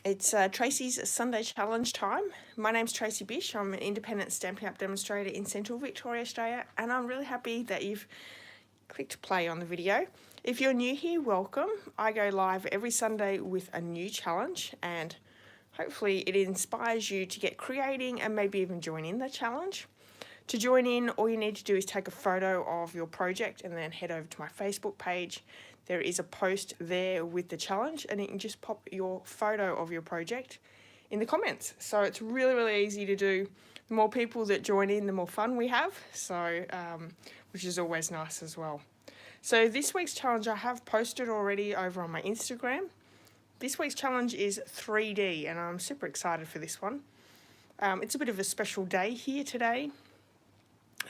It's Tracy's Sunday Challenge time. My name's Tracy Bish. I'm an independent Stampin' Up! Demonstrator in Central Victoria, Australia, and I'm really happy that you've clicked play on the video. If you're new here, welcome. I go live every Sunday with a new challenge, and hopefully it inspires you to get creating and maybe even join in the challenge. To join in, all you need to do is take a photo of your project and then head over to my Facebook page. There is a post there with the challenge, and you can just pop your photo of your project in the comments. So it's really, really easy to do. The more people that join in, the more fun we have, so which is always nice as well. So this week's challenge I have posted already over on my Instagram. This week's challenge is 3D, and I'm super excited for this one. It's a bit of a special day here today.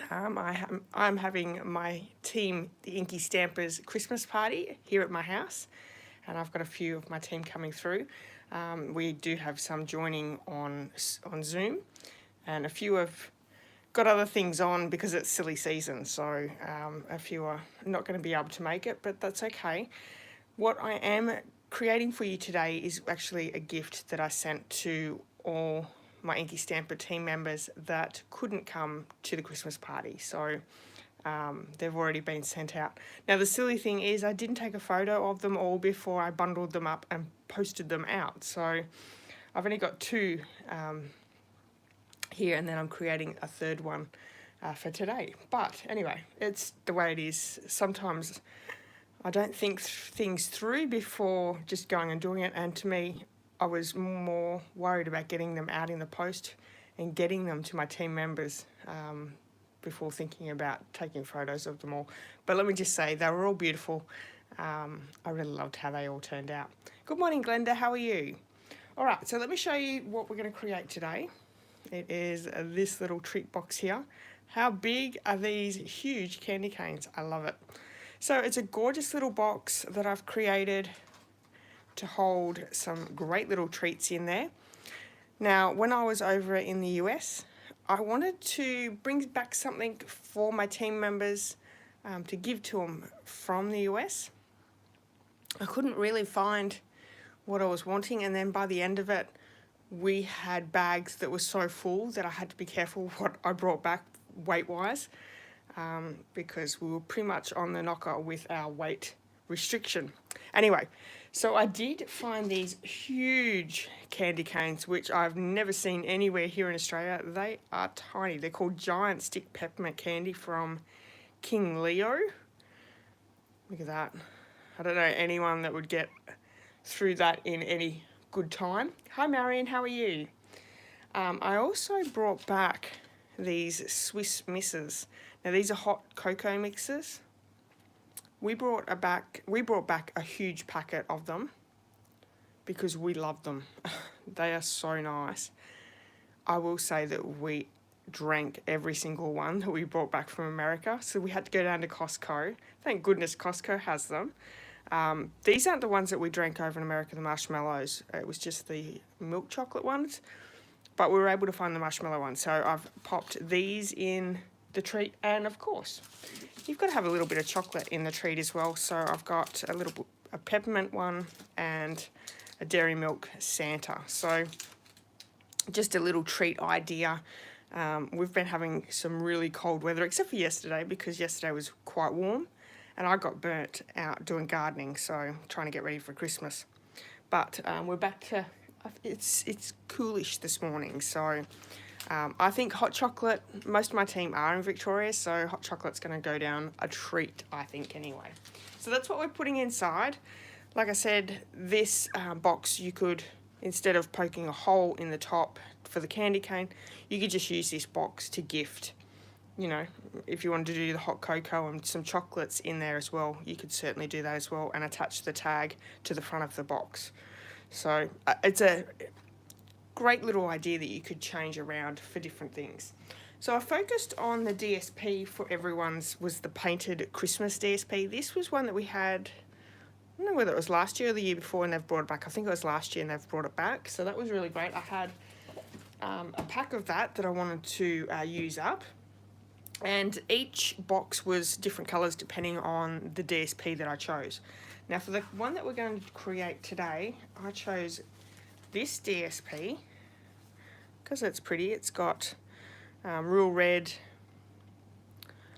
I'm having my team, the Inky Stampers, Christmas party here at my house, and I've got a few of my team coming through. We do have some joining on Zoom, and a few have got other things on because it's silly season, so a few are not going to be able to make it, but that's okay. What I am creating for you today is actually a gift that I sent to all my Inky Stamper team members that couldn't come to the Christmas party, so they've already been sent out. Now the silly thing is I didn't take a photo of them all before I bundled them up and posted them out, so I've only got two here, and then I'm creating a third one for today. But anyway, it's the way it is. Sometimes I don't think things through before just going and doing it, and to me I was more worried about getting them out in the post and getting them to my team members before thinking about taking photos of them all. But let me just say, they were all beautiful. I really loved how they all turned out. Good morning, Glenda, how are you? All right, so let me show you what we're going to create today. It is this little treat box here. How big are these huge candy canes? I love it. So it's a gorgeous little box that I've created to hold some great little treats in there. Now, when I was over in the US, I wanted to bring back something for my team members to give to them from the US. I couldn't really find what I was wanting, and then by the end of it, we had bags that were so full that I had to be careful what I brought back weight-wise, because we were pretty much on the knocker with our weight restriction. Anyway, so I did find these huge candy canes, which I've never seen anywhere here in Australia. They are tiny. They're called Giant Stick Peppermint Candy from King Leo. Look at that. I don't know anyone that would get through that in any good time. Hi Marion, how are you? I also brought back these Swiss Misses. Now these are hot cocoa mixes. We brought back a huge packet of them because we love them. They are so nice. I will say that we drank every single one that we brought back from America, so we had to go down to Costco. Thank goodness Costco has them. These aren't the ones that we drank over in America, the marshmallows. It was just the milk chocolate ones, but we were able to find the marshmallow ones. So I've popped these in the treat, and of course you've got to have a little bit of chocolate in the treat as well. So I've got a peppermint one and a dairy milk Santa. So just a little treat idea. We've been having some really cold weather, except for yesterday, because yesterday was quite warm and I got burnt out doing gardening, so trying to get ready for Christmas. But we're back to, it's coolish this morning, so I think hot chocolate, most of my team are in Victoria, so hot chocolate's going to go down a treat, I think, anyway. So that's what we're putting inside. Like I said, this box, you could, instead of poking a hole in the top for the candy cane, you could just use this box to gift. You know, if you wanted to do the hot cocoa and some chocolates in there as well, you could certainly do that as well and attach the tag to the front of the box. So it's a great little idea that you could change around for different things. So I focused on the DSP for everyone's, was the painted Christmas DSP. This was one that we had, I don't know whether it was last year or the year before, and they've brought it back. I think it was last year and they've brought it back. So that was really great. I had a pack of that I wanted to use up. And each box was different colours depending on the DSP that I chose. Now for the one that we're going to create today, I chose this DSP, because it's pretty, it's got real red,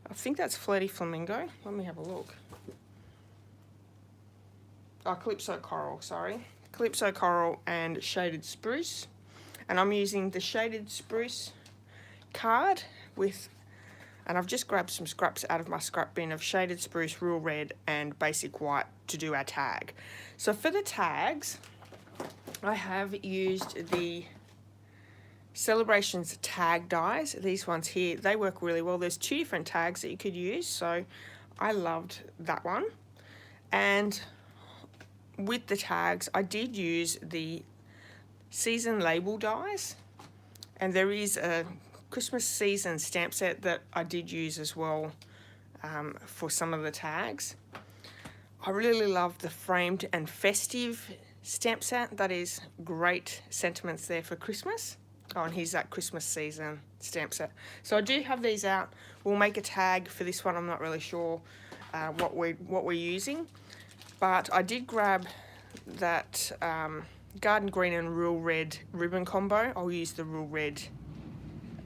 I think that's Flirty Flamingo. Let me have a look. Oh, Calypso Coral, sorry. Calypso Coral and Shaded Spruce. And I'm using the Shaded Spruce card with, and I've just grabbed some scraps out of my scrap bin of Shaded Spruce, Real Red and Basic White to do our tag. So for the tags, I have used the Celebrations tag dies. These ones here, they work really well. There's 2 different tags that you could use, so I loved that one. And with the tags, I did use the season label dies, and there is a Christmas season stamp set that I did use as well for some of the tags. I really love the framed and festive stamp set. That is great sentiments there for Christmas. Oh, and here's that Christmas season stamp set. So I do have these out. We'll make a tag for this one. I'm not really sure what we're using, but I did grab that Garden Green and Real Red ribbon combo. I'll use the Real Red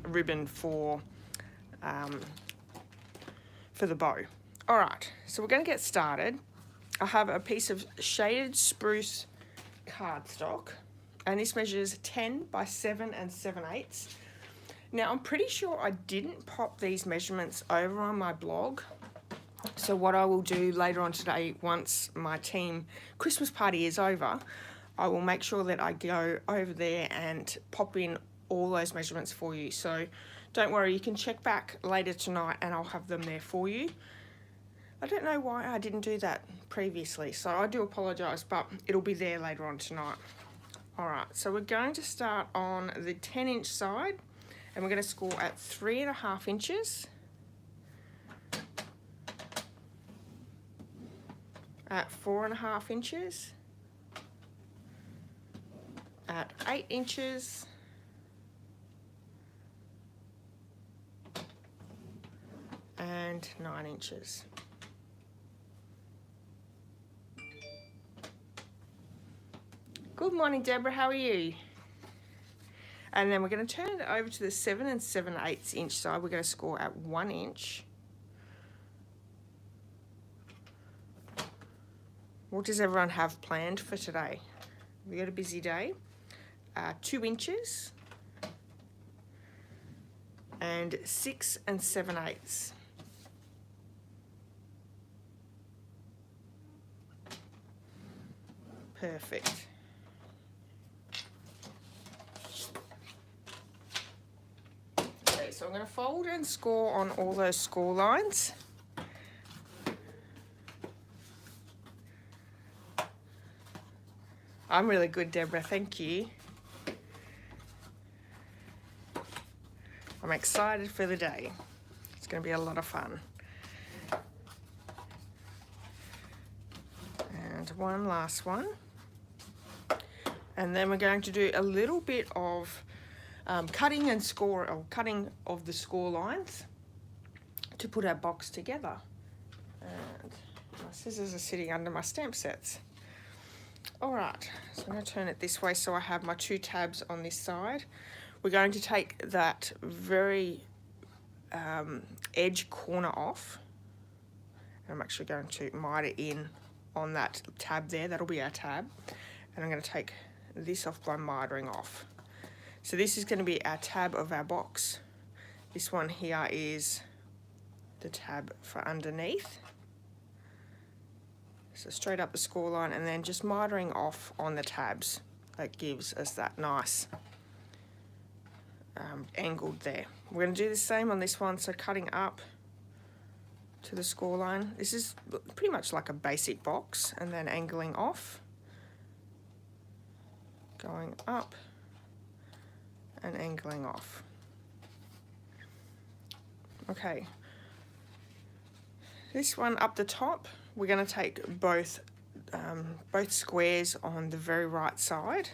ribbon for the bow. All right, so we're going to get started. I have a piece of Shaded Spruce cardstock, and this measures 10 by 7 7/8. Now, I'm pretty sure I didn't pop these measurements over on my blog. So what I will do later on today, once my team Christmas party is over, I will make sure that I go over there and pop in all those measurements for you. So don't worry, you can check back later tonight and I'll have them there for you. I don't know why I didn't do that previously, so I do apologise, but it'll be there later on tonight. Alright, so we're going to start on the 10-inch side, and we're going to score at 3.5 inches, at 4.5 inches, at 8 inches, and 9 inches. Good morning, Deborah, how are you? And then we're going to turn it over to the 7 7/8 inch side. We're going to score at 1 inch. What does everyone have planned for today? We got a busy day. 2 inches and 6 7/8. Perfect. Okay, so I'm going to fold and score on all those score lines. I'm really good, Deborah, thank you. I'm excited for the day. It's going to be a lot of fun. And one last one. And then we're going to do a little bit of cutting and score, or cutting of the score lines to put our box together. And my scissors are sitting under my stamp sets. All right, so I'm going to turn it this way so I have my 2 tabs on this side. We're going to take that very edge corner off. And I'm actually going to miter in on that tab there. That'll be our tab. And I'm going to take this off by mitering off. So this is going to be our tab of our box. This one here is the tab for underneath. So straight up the score line, and then just mitering off on the tabs. That gives us that nice angled there. We're going to do the same on this one, so cutting up to the score line. This is pretty much like a basic box, and then angling off, going up and angling off. Okay, this one up the top, we're going to take both squares on the very right side.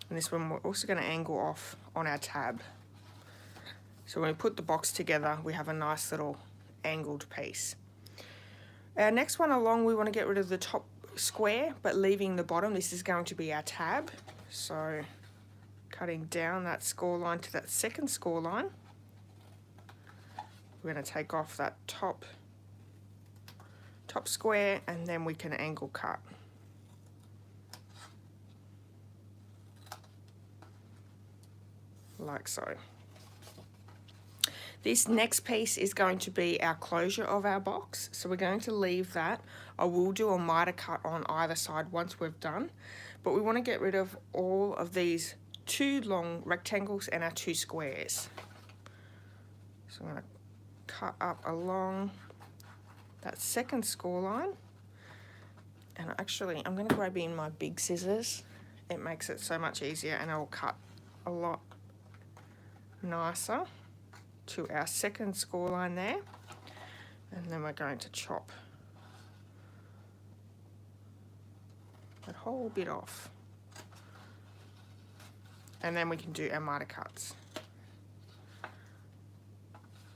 And this one we're also going to angle off on our tab. So when we put the box together, we have a nice little angled piece. Our next one along, we want to get rid of the top square, but leaving the bottom. This is going to be our tab. So cutting down that score line to that second score line. We're going to take off that top square, and then we can angle cut. Like so. This next piece is going to be our closure of our box, so we're going to leave that. I will do a miter cut on either side once we've done, but we want to get rid of all of these 2 long rectangles and our 2 squares. So I'm going to cut up along that second score line, and actually I'm going to grab in my big scissors. It makes it so much easier, and I'll cut a lot nicer to our second score line there, and then we're going to chop that whole bit off, and then we can do our miter cuts.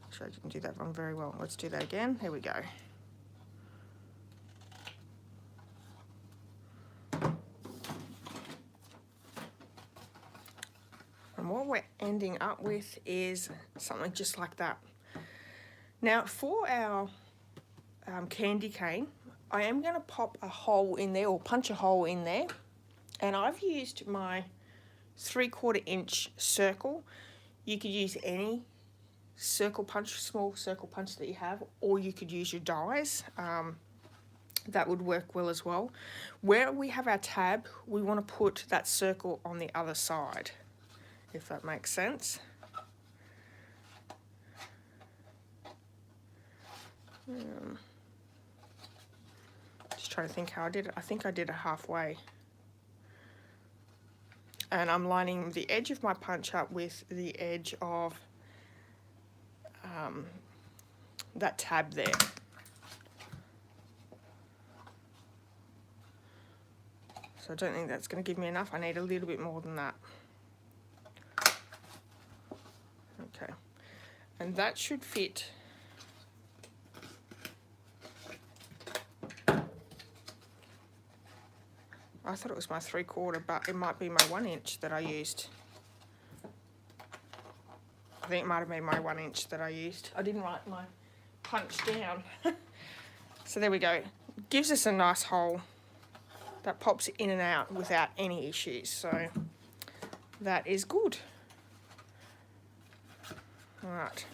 So you can do that one very well. Let's do that again. Here we go. And what we're ending up with is something just like that. Now for our candy cane, I am going to pop a hole in there, or punch a hole in there, and I've used my 3/4 inch circle. You could use any circle punch, small circle punch that you have, or you could use your dies. That would work well as well. Where we have our tab, we want to put that circle on the other side, if that makes sense. Just trying to think how I did it. I think I did it halfway. And I'm lining the edge of my punch up with the edge of that tab there. So I don't think that's going to give me enough. I need a little bit more than that. Okay, and that should fit. I thought it was my 3/4, but it might be my 1 inch that I used. I think it might have been my 1 inch that I used. I didn't write my punch down. So there we go. Gives us a nice hole that pops in and out without any issues. So that is good. All right.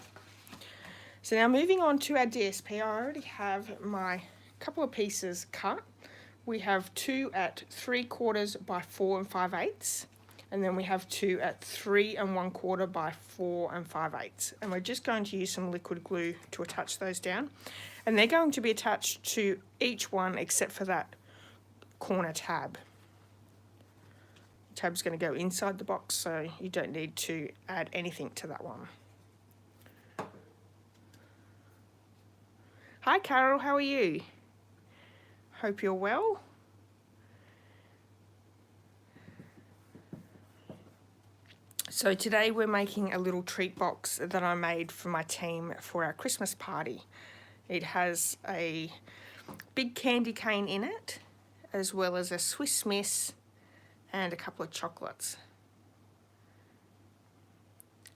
So now moving on to our DSP, I already have my couple of pieces cut. We have 2 at 3/4 by 4 5/8, and then we have 2 at 3 1/4 by 4 5/8. And we're just going to use some liquid glue to attach those down. And they're going to be attached to each one except for that corner tab. The tab's going to go inside the box, so you don't need to add anything to that one. Hi Carol, how are you? Hope you're well. So today we're making a little treat box that I made for my team for our Christmas party. It has a big candy cane in it, as well as a Swiss Miss and a couple of chocolates.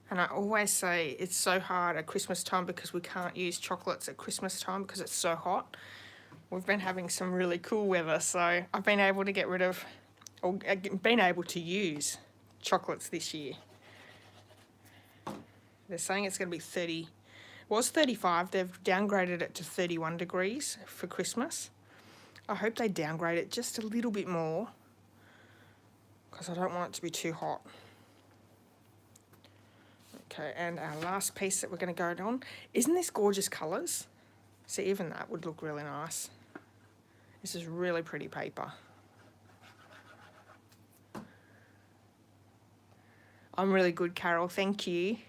And I always say it's so hard at Christmas time because we can't use chocolates at Christmas time because it's so hot. We've been having some really cool weather, so I've been able to get rid of, or been able to use chocolates this year. They're saying it's going to be 30, it was 35, they've downgraded it to 31 degrees for Christmas. I hope they downgrade it just a little bit more because I don't want it to be too hot. Okay, and our last piece that we're going to go on, isn't this gorgeous colours? So even that would look really nice. This is really pretty paper. I'm really good, Carol, thank you.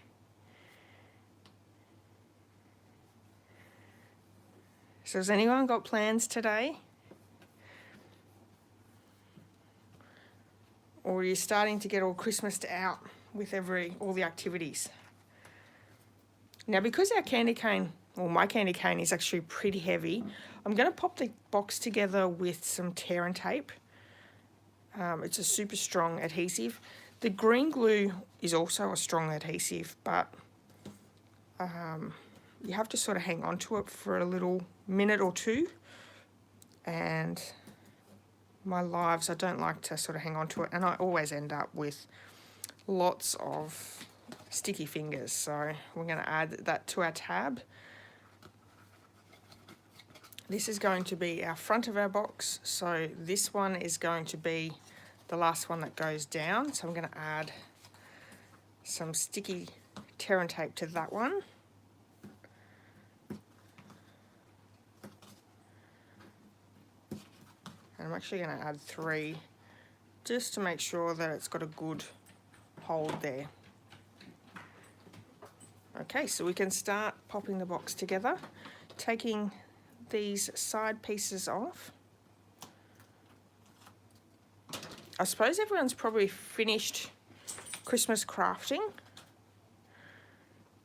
So has anyone got plans today? Or are you starting to get all Christmased out with all the activities? Now because our candy cane well, my candy cane is actually pretty heavy. I'm going to pop the box together with some tear and tape. It's a super strong adhesive. The green glue is also a strong adhesive, but you have to sort of hang on to it for a little minute or two. And my lives, I don't like to sort of hang on to it, and I always end up with lots of sticky fingers. So we're going to add that to our tab. This is going to be our front of our box, so this one is going to be the last one that goes down. So I'm going to add some sticky tear and tape to that one. And I'm actually going to add 3 just to make sure that it's got a good hold there. Okay, so we can start popping the box together, taking these side pieces off. I suppose everyone's probably finished Christmas crafting,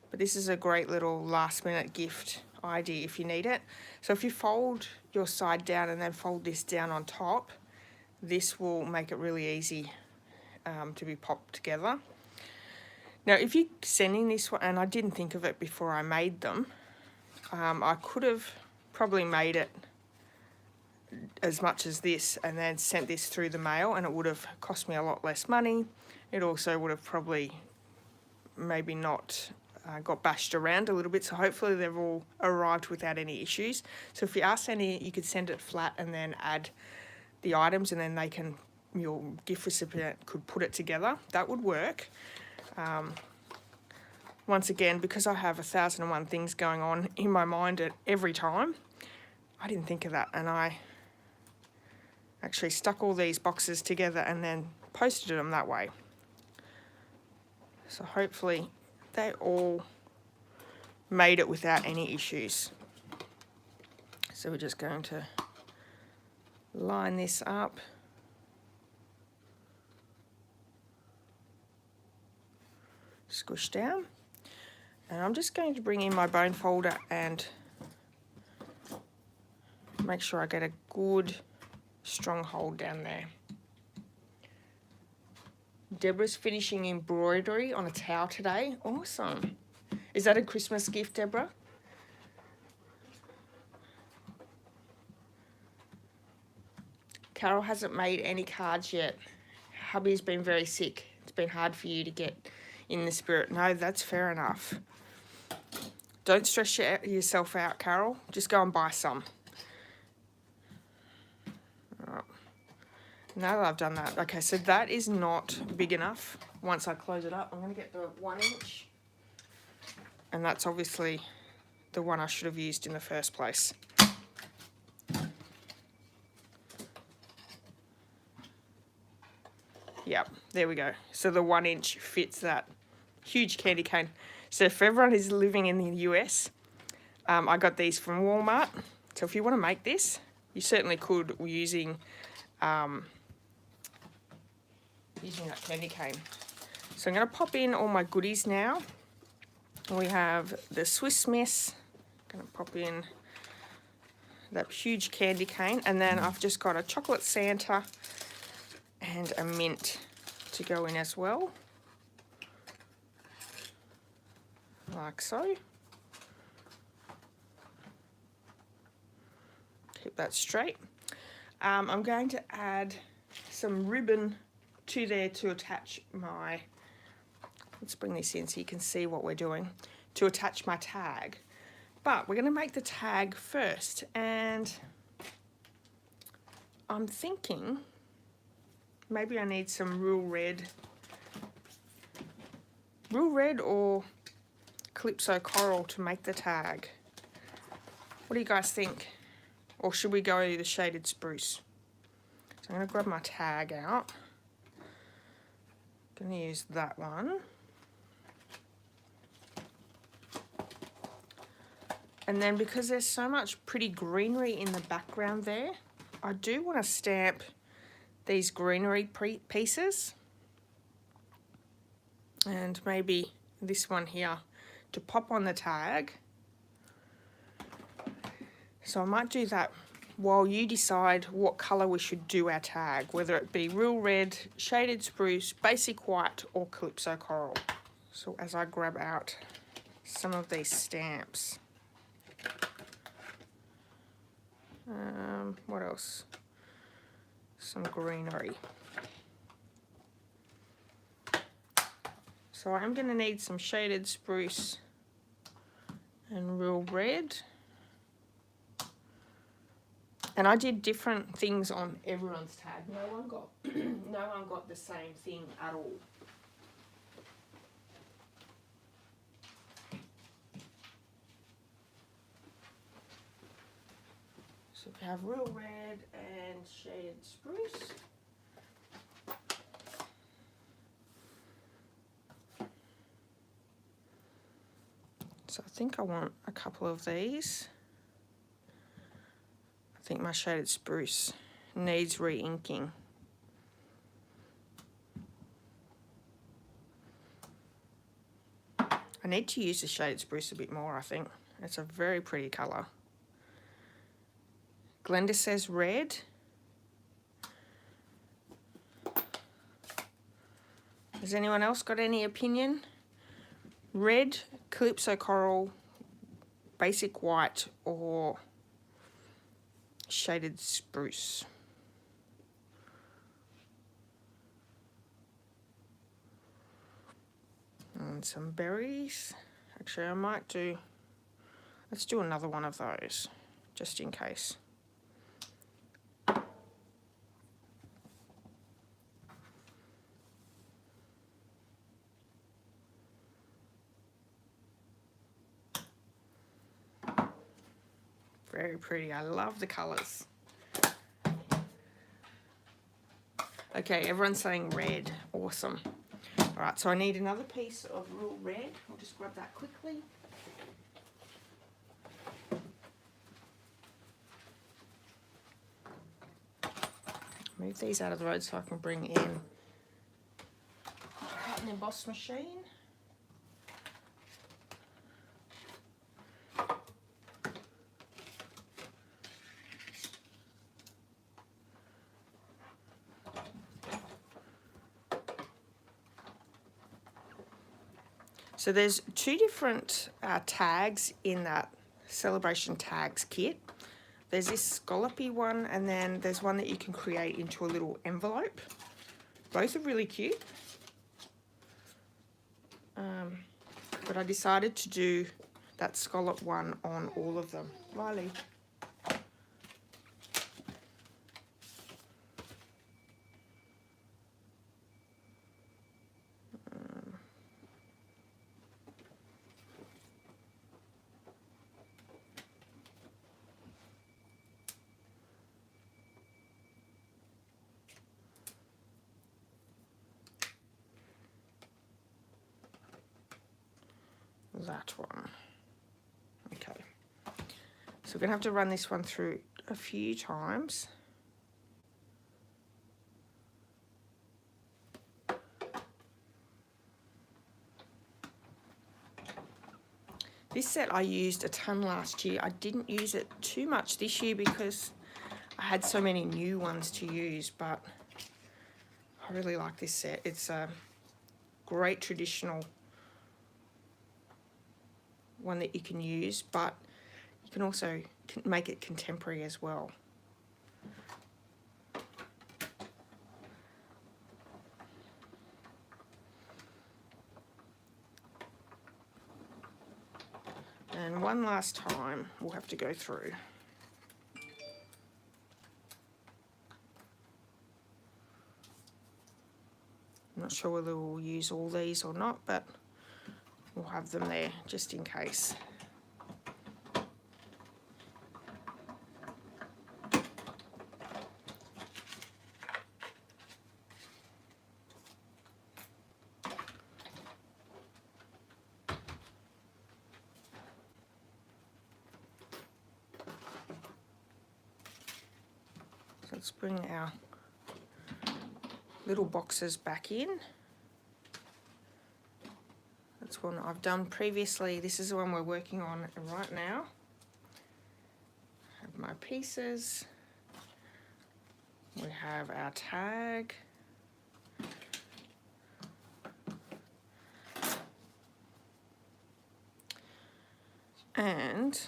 but this is a great little last minute gift idea if you need it. So if you fold your side down and then fold this down on top, this will make it really easy to be popped together. Now if you're sending this one, and I didn't think of it before I made them, I could have probably made it as much as this and then sent this through the mail, and it would have cost me a lot less money. It also would have probably maybe not got bashed around a little bit, so hopefully they've all arrived without any issues. So if you are sending it, you could send it flat and then add the items, and then they can, your gift recipient could put it together. That would work. Once again, because I have 1,001 things going on in my mind at every time, I didn't think of that, and I actually stuck all these boxes together and then posted them that way. So hopefully they all made it without any issues. So we're just going to line this up. Squish down. And I'm just going to bring in my bone folder and make sure I get a good strong hold down there. Deborah's finishing embroidery on a towel today. Awesome. Is that a Christmas gift, Deborah? Carol hasn't made any cards yet. Hubby's been very sick. It's been hard for you to get in the spirit. No, that's fair enough. Don't stress yourself out, Carol. Just go and buy some. Now that I've done that, okay, so that is not big enough. Once I close it up, I'm going to get the 1 inch. And that's obviously the one I should have used in the first place. Yep, there we go. So the 1 inch fits that huge candy cane. So for everyone who's living in the US, I got these from Walmart. So if you want to make this, you certainly could using that candy cane. So I'm going to pop in all my goodies now. We have the Swiss Miss. I'm going to pop in that huge candy cane, and then I've just got a chocolate Santa and a mint to go in as well, like so. Keep that straight. I'm going to add some ribbon to there to attach my, let's bring this in so you can see what we're doing, to attach my tag. But we're going to make the tag first, and I'm thinking maybe I need some real red or Calypso Coral to make the tag. What do you guys think? Or should we go the shaded spruce? So I'm going to grab my tag out. I'm going to use that one. And then because there's so much pretty greenery in the background there, I do want to stamp these greenery pieces. And maybe this one here to pop on the tag. So I might do that while you decide what colour we should do our tag, whether it be real red, shaded spruce, basic white or calypso coral. So as I grab out some of these stamps. What else? Some greenery. So I'm going to need some shaded spruce and real red. And I did different things on everyone's tag. No one got the same thing at all. So we have real red and shaded spruce. So I think I want a couple of these. I think my shaded spruce needs re-inking. I need to use the shaded spruce a bit more, I think. It's a very pretty colour. Glenda says red. Has anyone else got any opinion? Red, calypso coral, basic white or shaded spruce? And some berries. Actually, I might do, let's do another one of those, just in case. Very pretty. I love the colours. Okay, everyone's saying red. Awesome. All right, so I need another piece of real red. I'll just grab that quickly. Move these out of the road so I can bring in my cut and emboss machine. So there's two different tags in that Celebration Tags kit. There's this scallopy one, and then there's one that you can create into a little envelope. Both are really cute. But I decided to do that scallop one on all of them. Riley. That one. Okay. So we're going to have to run this one through a few times. This set I used a ton last year. I didn't use it too much this year because I had so many new ones to use, but I really like this set. It's a great traditional one that you can use, but you can also make it contemporary as well. And one last time we'll have to go through. I'm not sure whether we'll use all these or not, but we'll have them there just in case. So let's bring our little boxes back in. That's one I've done previously. This is the one we're working on right now. Have my pieces. We have our tag. And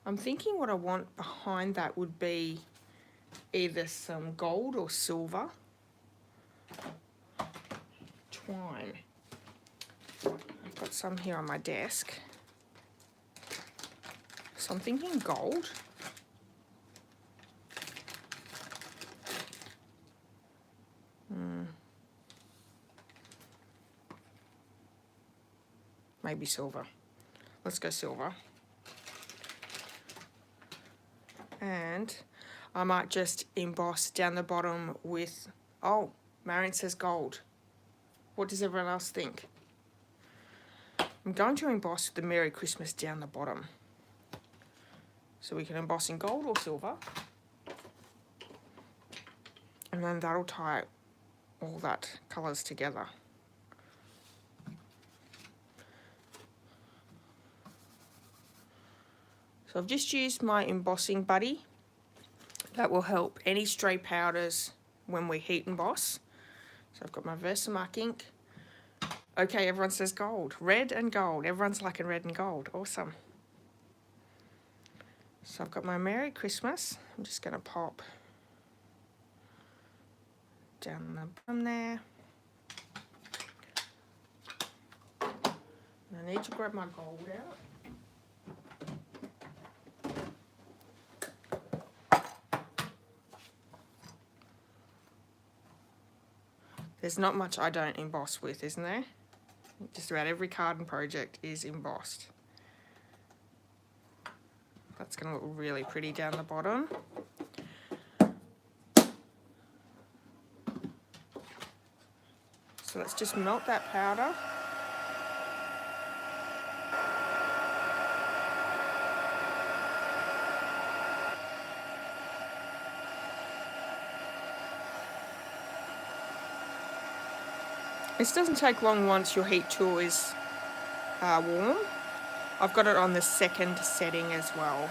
I'm thinking what I want behind that would be either some gold or silver twine. I've got some here on my desk. So I'm thinking gold. Maybe silver. Let's go silver. And I might just emboss down the bottom with, oh, Marion says gold. What does everyone else think? I'm going to emboss the Merry Christmas down the bottom. So we can emboss in gold or silver. And then that'll tie all that colours together. So I've just used my embossing buddy. That will help any stray powders when we heat emboss. So I've got my Versamark ink. Okay, everyone says gold. Red and gold. Everyone's liking red and gold. Awesome. So I've got my Merry Christmas. I'm just going to pop down the bottom there. And I need to grab my gold out. There's not much I don't emboss with, isn't there? Just about every card and project is embossed. That's going to look really pretty down the bottom. So let's just melt that powder. This doesn't take long once your heat tool is warm. I've got it on the second setting as well.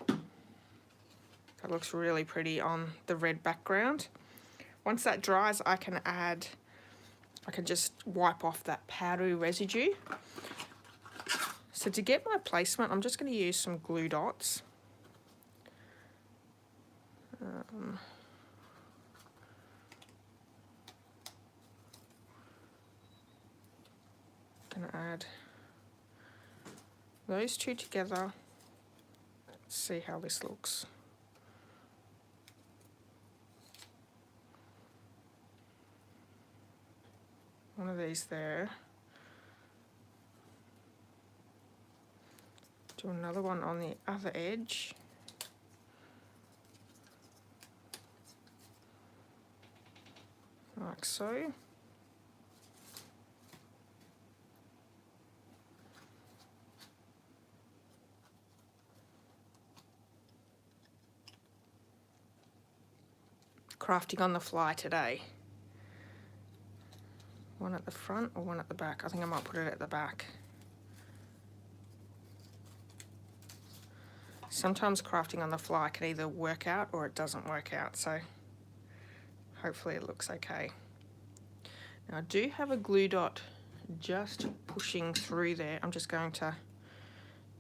That looks really pretty on the red background. Once that dries, I can just wipe off that powdery residue. So to get my placement, I'm just going to use some glue dots. Going to add those two together. Let's see how this looks. One of these there. Do another one on the other edge. Like so. Crafting on the fly today. One at the front or one at the back? I think I might put it at the back. Sometimes crafting on the fly can either work out or it doesn't work out, so hopefully it looks okay. Now I do have a glue dot just pushing through there. I'm just going to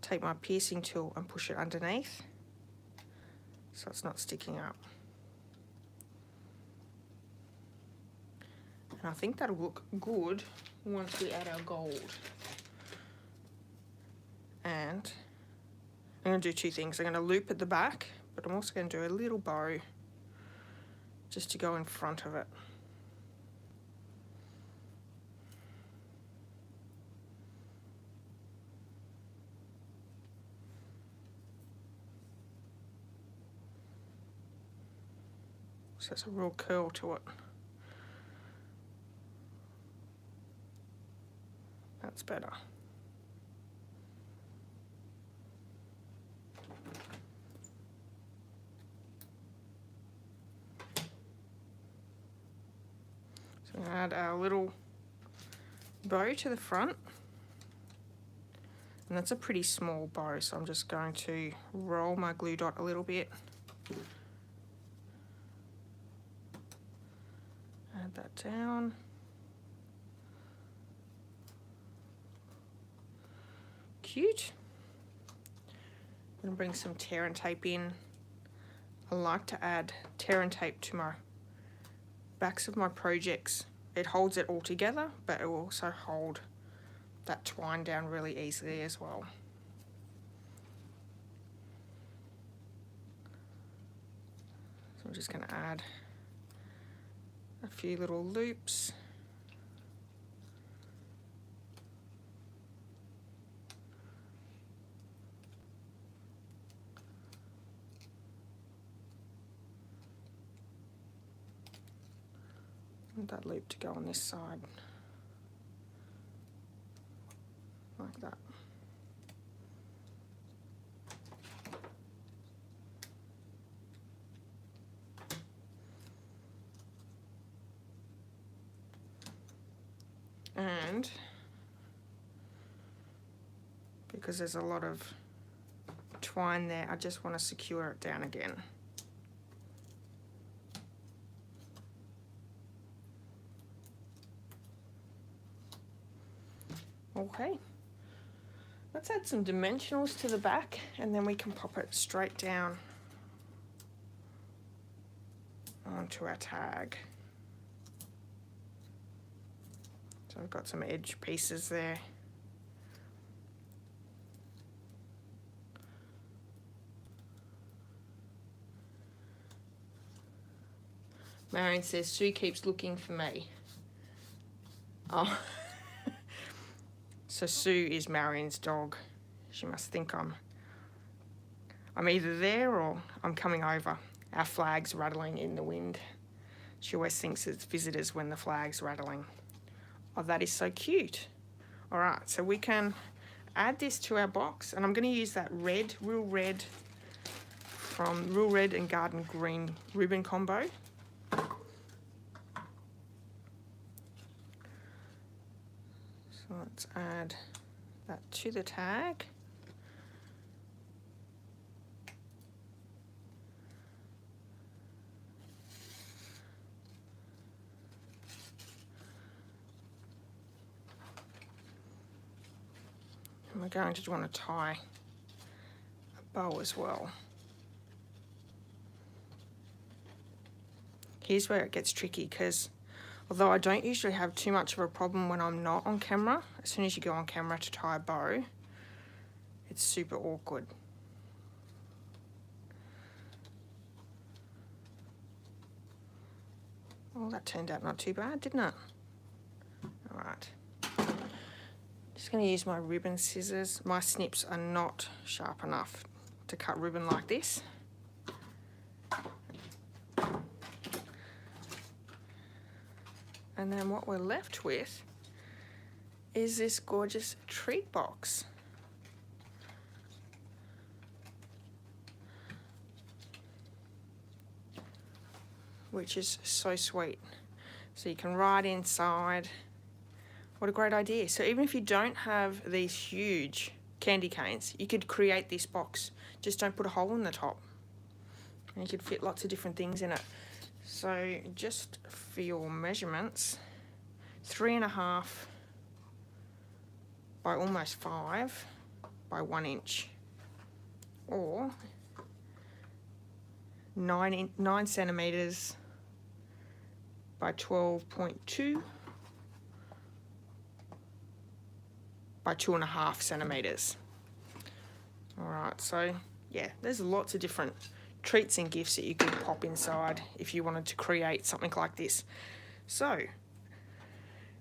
take my piercing tool and push it underneath so it's not sticking up. And I think that'll look good once we add our gold. And I'm going to do two things. I'm going to loop at the back, but I'm also going to do a little bow just to go in front of it. So it's a real curl to it. That's better. So I'm going to add our little bow to the front. And that's a pretty small bow, so I'm just going to roll my glue dot a little bit. Add that down. Cute. I'm going to bring some tear and tape in. I like to add tear and tape to my backs of my projects. It holds it all together, but it will also hold that twine down really easily as well. So I'm just going to add a few little loops. And that loop to go on this side. Like that. And because there's a lot of twine there, I just want to secure it down again. Okay, let's add some dimensionals to the back and then we can pop it straight down onto our tag. So I've got some edge pieces there. Marion says, Sue keeps looking for me. Oh. So Sue is Marion's dog. She must think I'm either there or I'm coming over. Our flag's rattling in the wind. She always thinks it's visitors when the flag's rattling. Oh, that is so cute. All right, so we can add this to our box, and I'm going to use that red, real red from Real Red and Garden Green ribbon combo. So let's add that to the tag. And we're going to want to tie a bow as well. Here's where it gets tricky, because although I don't usually have too much of a problem when I'm not on camera, as soon as you go on camera to tie a bow, it's super awkward. Well, that turned out not too bad, didn't it? All right. Just going to use my ribbon scissors. My snips are not sharp enough to cut ribbon like this. And then what we're left with is this gorgeous treat box. Which is so sweet. So you can write inside. What a great idea. So even if you don't have these huge candy canes, you could create this box. Just don't put a hole in the top. And you could fit lots of different things in it. So just for your measurements, 3.5 by almost 5 by 1 inch, or 9 centimeters by 12.2 by 2.5 centimeters. All right, so yeah, there's lots of different treats and gifts that you could pop inside if you wanted to create something like this. So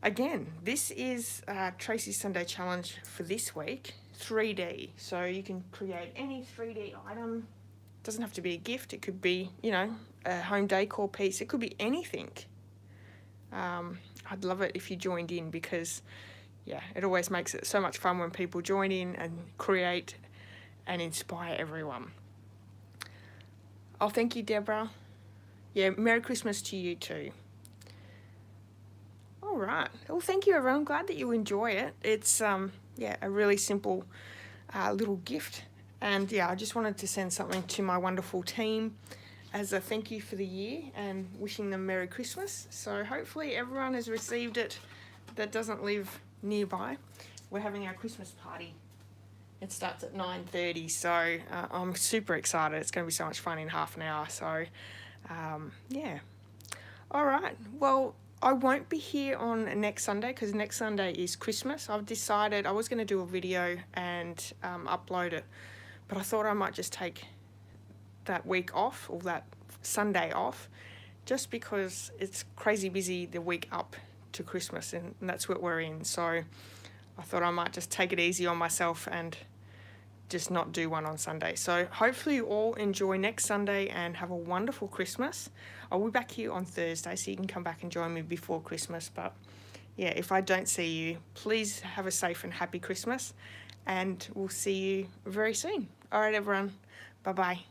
again, this is Tracy's Sunday Challenge for this week, 3D. So you can create any 3D item. It doesn't have to be a gift. It could be, you know, a home decor piece. It could be anything. I'd love it if you joined in, because yeah, it always makes it so much fun when people join in and create and inspire everyone. Oh, thank you, Deborah. Yeah, Merry Christmas to you too. All right. Well, thank you, everyone. I'm glad that you enjoy it. It's yeah, a really simple little gift. And yeah, I just wanted to send something to my wonderful team as a thank you for the year and wishing them Merry Christmas. So hopefully everyone has received it that doesn't live nearby. We're having our Christmas party. It starts at 9:30, so I'm super excited. It's going to be so much fun in half an hour. So yeah. All right. Well, I won't be here on next Sunday because next Sunday is Christmas. I've decided I was going to do a video and upload it, but I thought I might just take that week off or that Sunday off just because it's crazy busy the week up to Christmas, and that's what we're in. So I thought I might just take it easy on myself and just not do one on Sunday. So hopefully you all enjoy next Sunday and have a wonderful Christmas. I'll be back here on Thursday, so you can come back and join me before Christmas. But yeah, if I don't see you, please have a safe and happy Christmas, and we'll see you very soon. All right, everyone. Bye-bye.